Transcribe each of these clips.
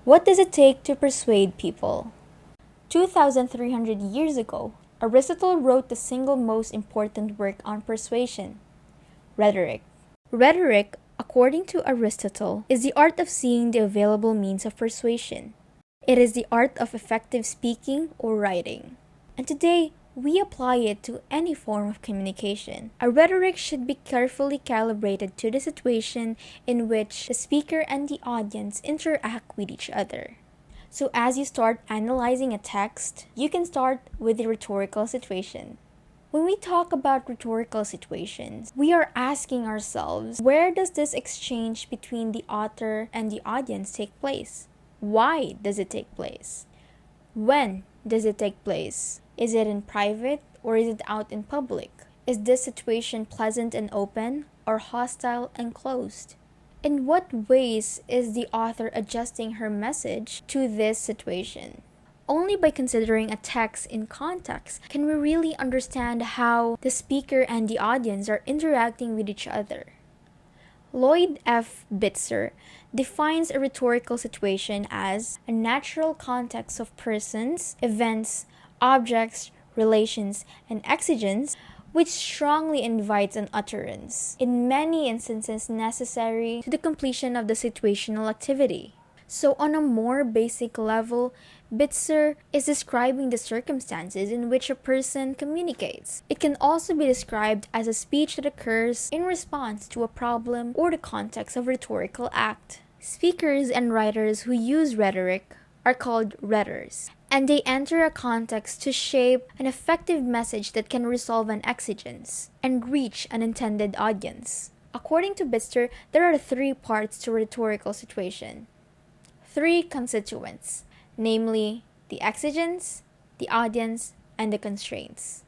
What does it take to persuade people? 2,300 years ago, Aristotle wrote the single most important work on persuasion, Rhetoric. Rhetoric, according to Aristotle, is the art of seeing the available means of persuasion. It is the art of effective speaking or writing. And today, we apply it to any form of communication. A rhetoric should be carefully calibrated to the situation in which the speaker and the audience interact with each other. So as you start analyzing a text, you can start with the rhetorical situation. When we talk about rhetorical situations, we are asking ourselves, where does this exchange between the author and the audience take place? Why does it take place? When does it take place? Is it in private or is it out in public? Is this situation pleasant and open or hostile and closed? In what ways is the author adjusting her message to this situation? Only by considering a text in context can we really understand how the speaker and the audience are interacting with each other. Lloyd F. Bitzer defines a rhetorical situation as a natural context of persons, events, objects, relations, and exigence which strongly invites an utterance, in many instances necessary to the completion of the situational activity. So on a more basic level, Bitzer is describing the circumstances in which a person communicates. It can also be described as a speech that occurs in response to a problem or the context of a rhetorical act. Speakers and writers who use rhetoric are called rhetors, and they enter a context to shape an effective message that can resolve an exigence and reach an intended audience. According to Bitzer, there are three parts to a rhetorical situation. Three constituents, namely the exigence, the audience, and the constraints.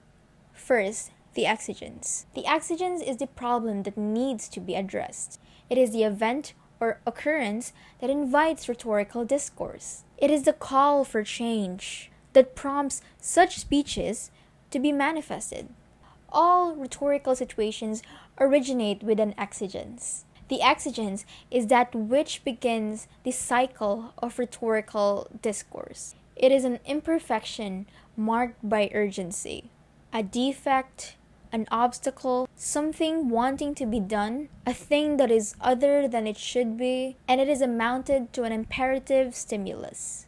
First, the exigence. The exigence is the problem that needs to be addressed. It is the event or occurrence that invites rhetorical discourse. It is the call for change that prompts such speeches to be manifested. All rhetorical situations originate with an exigence. The exigence is that which begins the cycle of rhetorical discourse. It is an imperfection marked by urgency, a defect, an obstacle, something wanting to be done, a thing that is other than it should be, and it is amounted to an imperative stimulus.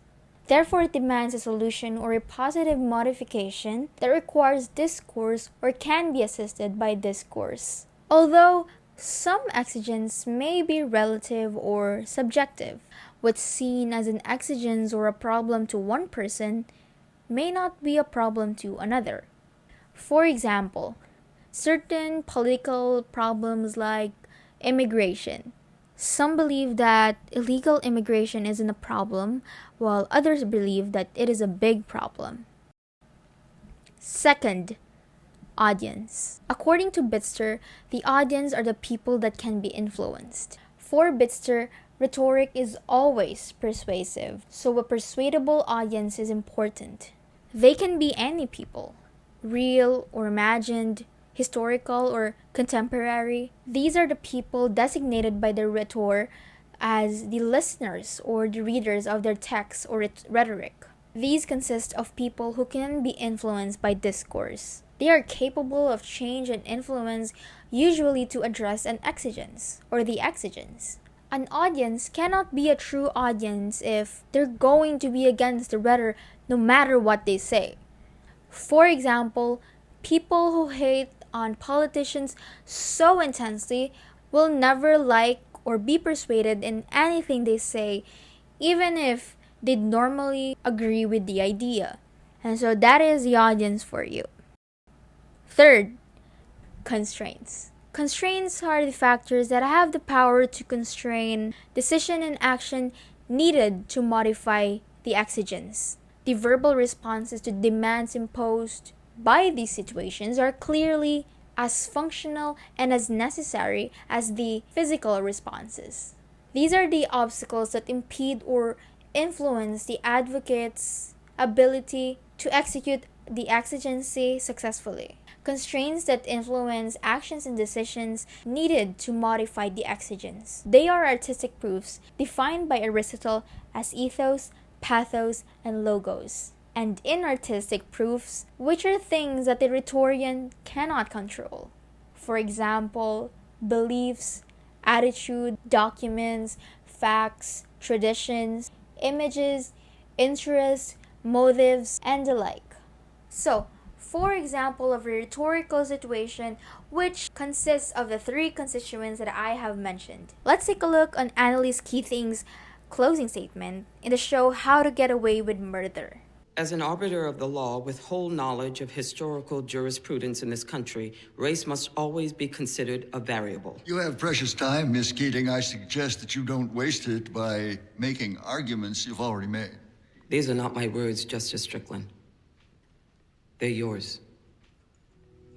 Therefore, it demands a solution or a positive modification that requires discourse or can be assisted by discourse. Although some exigence may be relative or subjective. What's seen as an exigence or a problem to one person may not be a problem to another. For example, certain political problems like immigration. Some believe that illegal immigration isn't a problem, while others believe that it is a big problem. Second, audience. According to Bitzer, the audience are the people that can be influenced. For Bitzer, rhetoric is always persuasive, so a persuadable audience is important. They can be any people, real or imagined, historical or contemporary. These are the people designated by the rhetor as the listeners or the readers of their text or rhetoric. These consist of people who can be influenced by discourse. They are capable of change and influence, usually to address an exigence or the exigence. An audience cannot be a true audience if they're going to be against the rhetor no matter what they say. For example, people who hate on politicians so intensely will never like or be persuaded in anything they say, even if they normally agree with the idea. And so that is the audience for you. Third, constraints. Constraints are the factors that have the power to constrain decision and action needed to modify the exigence. The verbal responses to demands imposed by these situations are clearly as functional and as necessary as the physical responses. These are the obstacles that impede or influence the advocate's ability to execute the exigency successfully. constraints that influence actions and decisions needed to modify the exigence. They are artistic proofs defined by Aristotle as ethos, pathos, and logos. And inartistic proofs, which are things that the rhetorian cannot control. For example, beliefs, attitude, documents, facts, traditions, images, interests, motives, and the like. So, for example of a rhetorical situation which consists of the three constituents that I have mentioned. Let's take a look on Annalise Keating's closing statement in the show How to Get Away with Murder. As an arbiter of the law with whole knowledge of historical jurisprudence in this country, race must always be considered a variable. You have precious time, Miss Keating. I suggest that you don't waste it by making arguments you've already made. These are not my words, Justice Strickland. They're yours.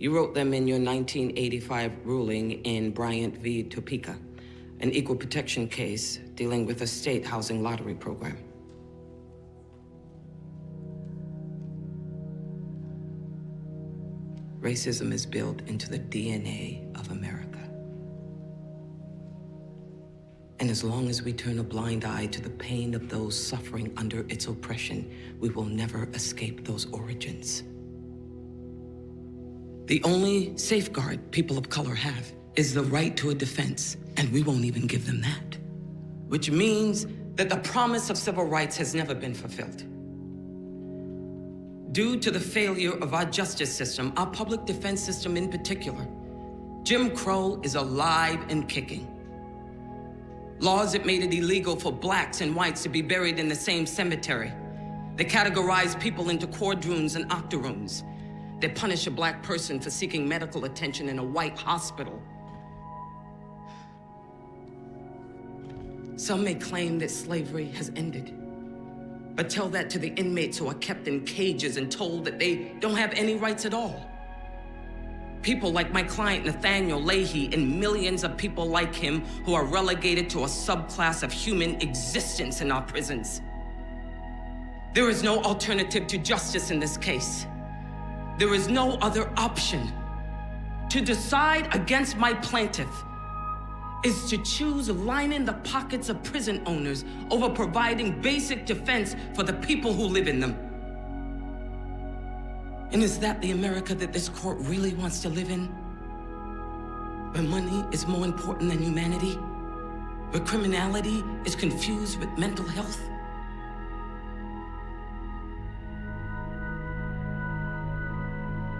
You wrote them in your 1985 ruling in Bryant v. Topeka, an equal protection case dealing with a state housing lottery program. Racism is built into the DNA of America. And as long as we turn a blind eye to the pain of those suffering under its oppression, we will never escape those origins. The only safeguard people of color have is the right to a defense, and we won't even give them that. Which means that the promise of civil rights has never been fulfilled. Due to the failure of our justice system, our public defense system in particular, Jim Crow is alive and kicking. Laws that made it illegal for blacks and whites to be buried in the same cemetery. They categorize people into quadroons and octoroons. They punish a black person for seeking medical attention in a white hospital. Some may claim that slavery has ended. But tell that to the inmates who are kept in cages and told that they don't have any rights at all. People like my client Nathaniel Leahy and millions of people like him who are relegated to a subclass of human existence in our prisons. There is no alternative to justice in this case. There is no other option. To decide against my plaintiff is to choose lining the pockets of prison owners over providing basic defense for the people who live in them. And is that the America that this court really wants to live in? Where money is more important than humanity? Where criminality is confused with mental health?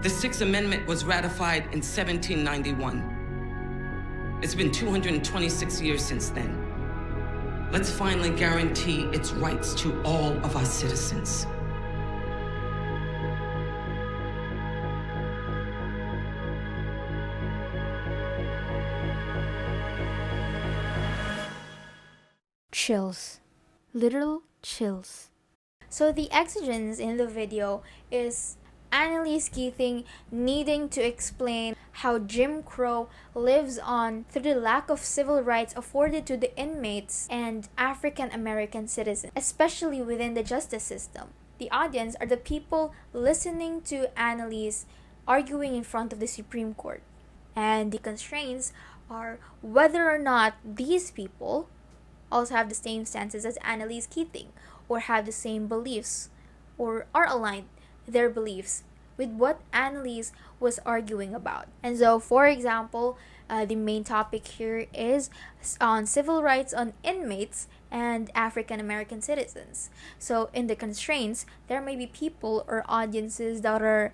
The Sixth Amendment was ratified in 1791. It's been 226 years since then. Let's finally guarantee its rights to all of our citizens. Chills. Literal chills. So the exigence in the video is Annalise Keating needing to explain how Jim Crow lives on through the lack of civil rights afforded to the inmates and African American citizens, especially within the justice system. The audience are the people listening to Annalise arguing in front of the Supreme Court. And the constraints are whether or not these people also have the same stances as Annalise Keating, or have the same beliefs, or are aligned their beliefs with what Annalise was arguing about. And so, for example, the main topic here is on civil rights on inmates and African American citizens. So in the constraints, there may be people or audiences that are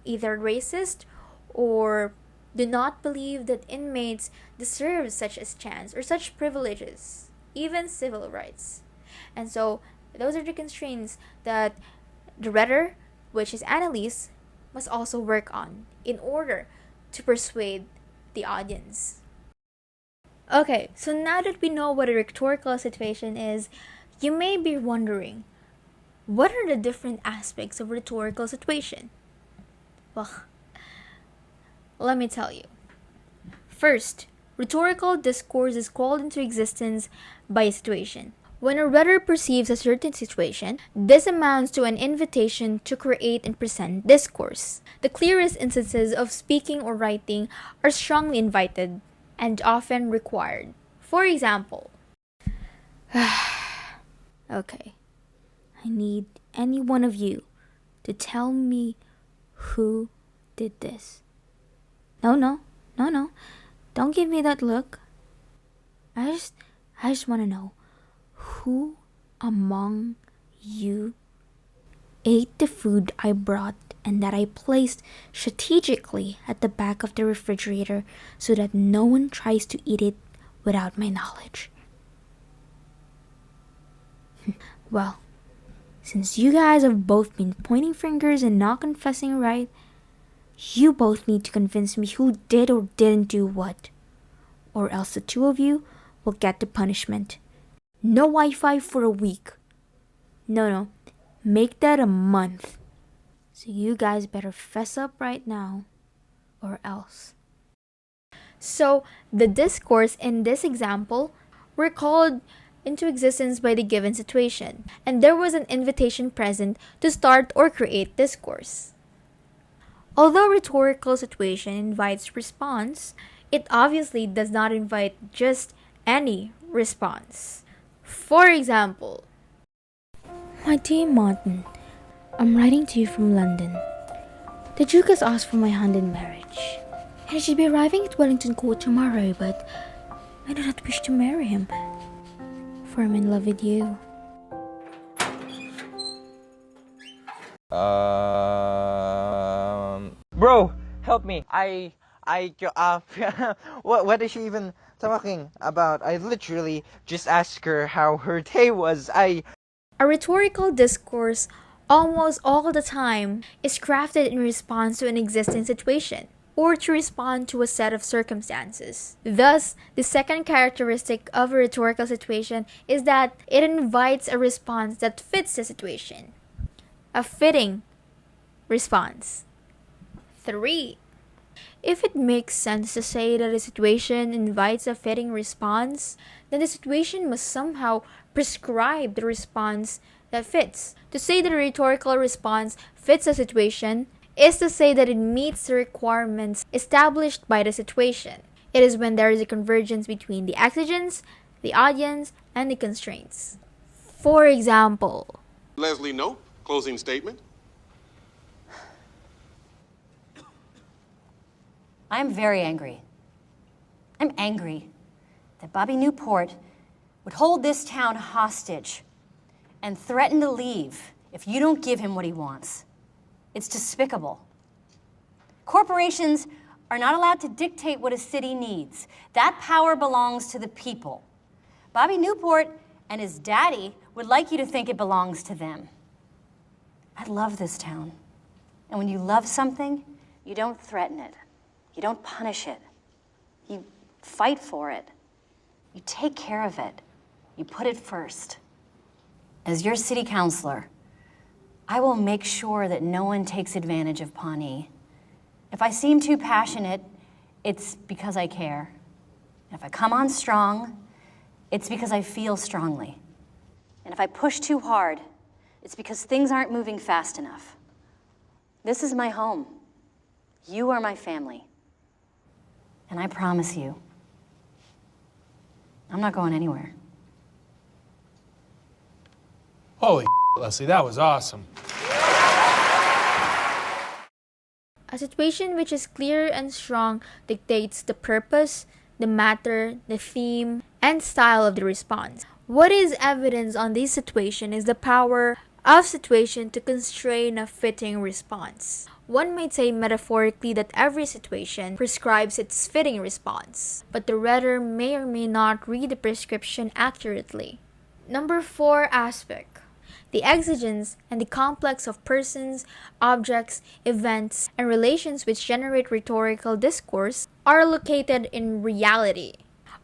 either racist or do not believe that inmates deserve such a chance or such privileges, even civil rights. And so those are the constraints that the rhetor, which is Annalise, must also work on in order to persuade the audience. Okay, so now that we know what a rhetorical situation is, you may be wondering, what are the different aspects of rhetorical situation? Well, let me tell you. First, rhetorical discourse is called into existence by a situation, When a writer perceives a certain situation, this amounts to an invitation to create and present discourse. The clearest instances of speaking or writing are strongly invited and often required. For example, okay, I need any one of you to tell me who did this. No. Don't give me that look. I just want to know who among you ate the food I brought and that I placed strategically at the back of the refrigerator so that no one tries to eat it without my knowledge. Well, since you guys have both been pointing fingers and not confessing right, you both need to convince me who did or didn't do what. Or else the two of you will get the punishment. No Wi-Fi for a week. No. Make that a month. So you guys better fess up right now, or else. So, the discourse in this example were called into existence by the given situation, and there was an invitation present to start or create discourse. Although rhetorical situation invites response, it obviously does not invite just any response. For example, my dear Martin, I'm writing to you from London. The Duke has asked for my hand in marriage, and I should be arriving at Wellington Court tomorrow, but I do not wish to marry him, for I'm in love with you. Bro, help me. What is she even talking about? I literally just asked her how her day was. A rhetorical discourse almost all the time is crafted in response to an existing situation or to respond to a set of circumstances. Thus, the second characteristic of a rhetorical situation is that it invites a response that fits the situation. A fitting response. 3. If it makes sense to say that a situation invites a fitting response, then the situation must somehow prescribe the response that fits. To say that a rhetorical response fits a situation is to say that it meets the requirements established by the situation. It is when there is a convergence between the exigence, the audience, and the constraints. For example, Leslie Knope, closing statement. I'm very angry. I'm angry that Bobby Newport would hold this town hostage and threaten to leave if you don't give him what he wants. It's despicable. Corporations are not allowed to dictate what a city needs. That power belongs to the people. Bobby Newport and his daddy would like you to think it belongs to them. I love this town. And when you love something, you don't threaten it. You don't punish it. You fight for it. You take care of it. You put it first. As your city councilor, I will make sure that no one takes advantage of Pawnee. If I seem too passionate, it's because I care. If I come on strong, it's because I feel strongly. And if I push too hard, it's because things aren't moving fast enough. This is my home. You are my family. And I promise you, I'm not going anywhere. Holy Leslie, that was awesome. a situation which is clear and strong dictates the purpose, the matter, the theme, and style of the response. What is evidence on this situation is the power of situation to constrain a fitting response. One might say metaphorically that every situation prescribes its fitting response, but the reader may or may not read the prescription accurately. Number 4 aspect. The exigence and the complex of persons, objects, events, and relations which generate rhetorical discourse are located in reality,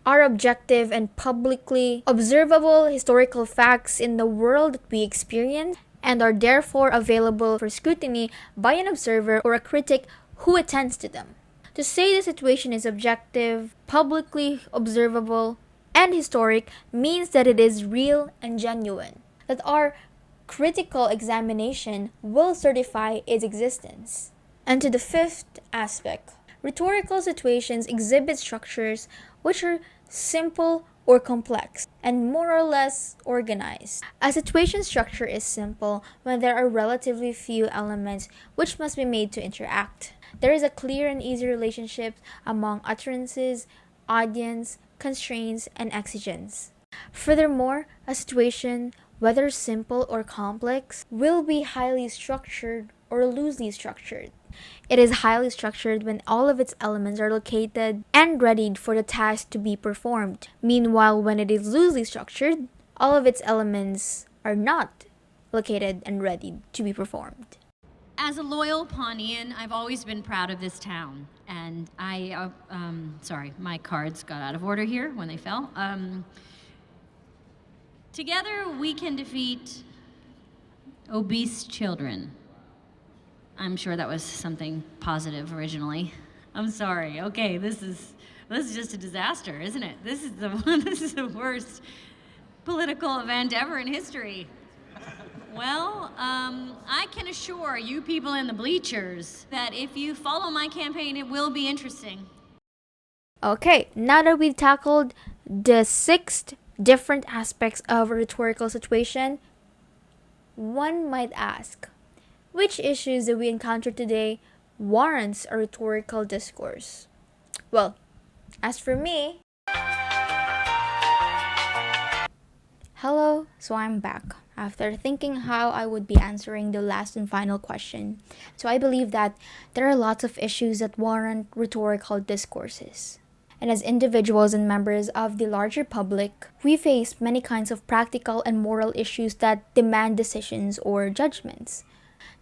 are objective and publicly observable historical facts in the world that we experience, and are therefore available for scrutiny by an observer or a critic who attends to them. To say the situation is objective, publicly observable, And historic means that it is real and genuine, that our critical examination will certify its existence. And to the fifth aspect, rhetorical situations exhibit structures which are simple or complex and more or less organized. A situation structure is simple when there are relatively few elements which must be made to interact. There is a clear and easy relationship among utterances, audience, constraints, and exigence. Furthermore, a situation, whether simple or complex, will be highly structured or loosely structured. It is highly structured when all of its elements are located and readied for the task to be performed. Meanwhile, when it is loosely structured, all of its elements are not located and ready to be performed. As a loyal Pawnean, I've always been proud of this town. And sorry, my cards got out of order here when they fell. Together we can defeat obese children. I'm sure that was something positive originally. I'm sorry. Okay, this is just a disaster, isn't it? This is the worst political event ever in history. Well, I can assure you people in the bleachers that if you follow my campaign, it will be interesting. Okay, now that we've tackled the 6 different aspects of a rhetorical situation, one might ask, which issues that we encounter today warrants a rhetorical discourse? Well, as for me, hello, so I'm back after thinking how I would be answering the last and final question. So I believe that there are lots of issues that warrant rhetorical discourses. And as individuals and members of the larger public, we face many kinds of practical and moral issues that demand decisions or judgments.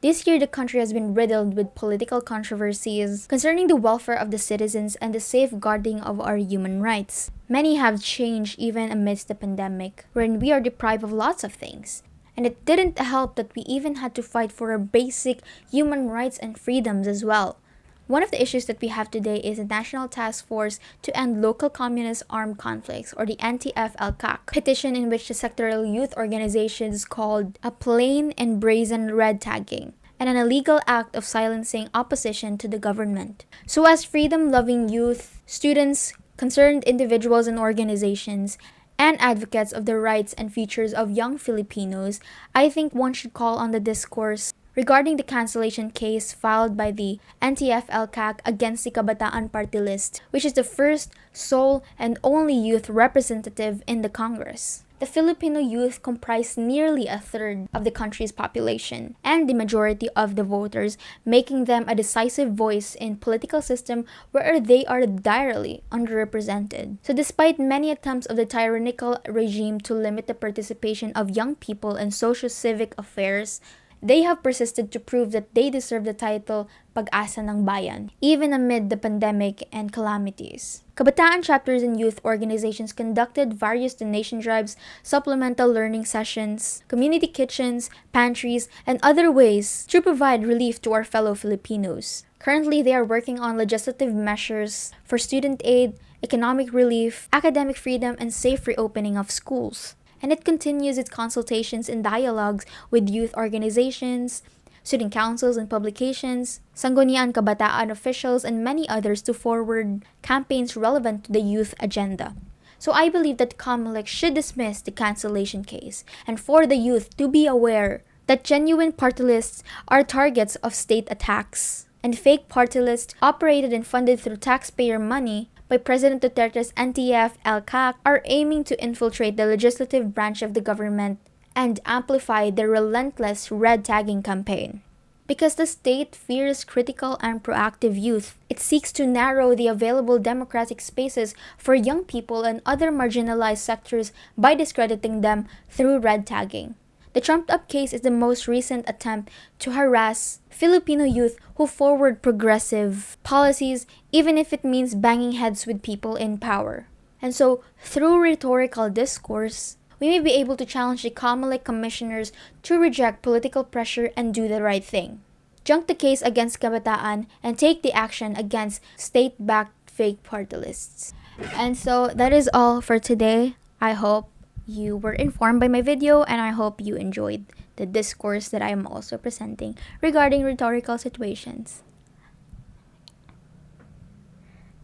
This year, the country has been riddled with political controversies concerning the welfare of the citizens and the safeguarding of our human rights. Many have changed even amidst the pandemic, wherein we are deprived of lots of things. And it didn't help that we even had to fight for our basic human rights and freedoms as well. One of the issues that we have today is a National Task Force to End Local Communist Armed Conflicts, or the NTF-LCAC, petition in which the sectoral youth organizations called a plain and brazen red tagging and an illegal act of silencing opposition to the government. So as freedom-loving youth, students, concerned individuals and organizations, and advocates of the rights and futures of young Filipinos, I think one should call on the discourse regarding the cancellation case filed by the NTF-LCAC against the Kabataan Party List, which is the first, sole, and only youth representative in the Congress. The Filipino youth comprise nearly a third of the country's population and the majority of the voters, making them a decisive voice in political system where they are direly underrepresented. So despite many attempts of the tyrannical regime to limit the participation of young people in socio-civic affairs, they have persisted to prove that they deserve the title Pag-asa ng Bayan, even amid the pandemic and calamities. Kabataan chapters and youth organizations conducted various donation drives, supplemental learning sessions, community kitchens, pantries, and other ways to provide relief to our fellow Filipinos. Currently, they are working on legislative measures for student aid, economic relief, academic freedom, and safe reopening of schools. And it continues its consultations and dialogues with youth organizations, student councils and publications, Sangguniang Kabataan officials, and many others to forward campaigns relevant to the youth agenda. So I believe that COMELEC should dismiss the cancellation case, and for the youth to be aware that genuine party lists are targets of state attacks, and fake party lists operated and funded through taxpayer money by President Duterte's NTF-LCAC are aiming to infiltrate the legislative branch of the government and amplify their relentless red tagging campaign. Because the state fears critical and proactive youth, it seeks to narrow the available democratic spaces for young people and other marginalized sectors by discrediting them through red tagging. The trumped-up case is the most recent attempt to harass Filipino youth who forward progressive policies, even if it means banging heads with people in power. And so, through rhetorical discourse, we may be able to challenge the COMELEC commissioners to reject political pressure and do the right thing. Junk the case against Kabataan and take the action against state-backed fake party lists. And so that is all for today. I hope you were informed by my video, and I hope you enjoyed the discourse that I am also presenting regarding rhetorical situations.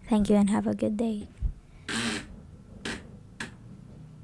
Thank you and have a good day.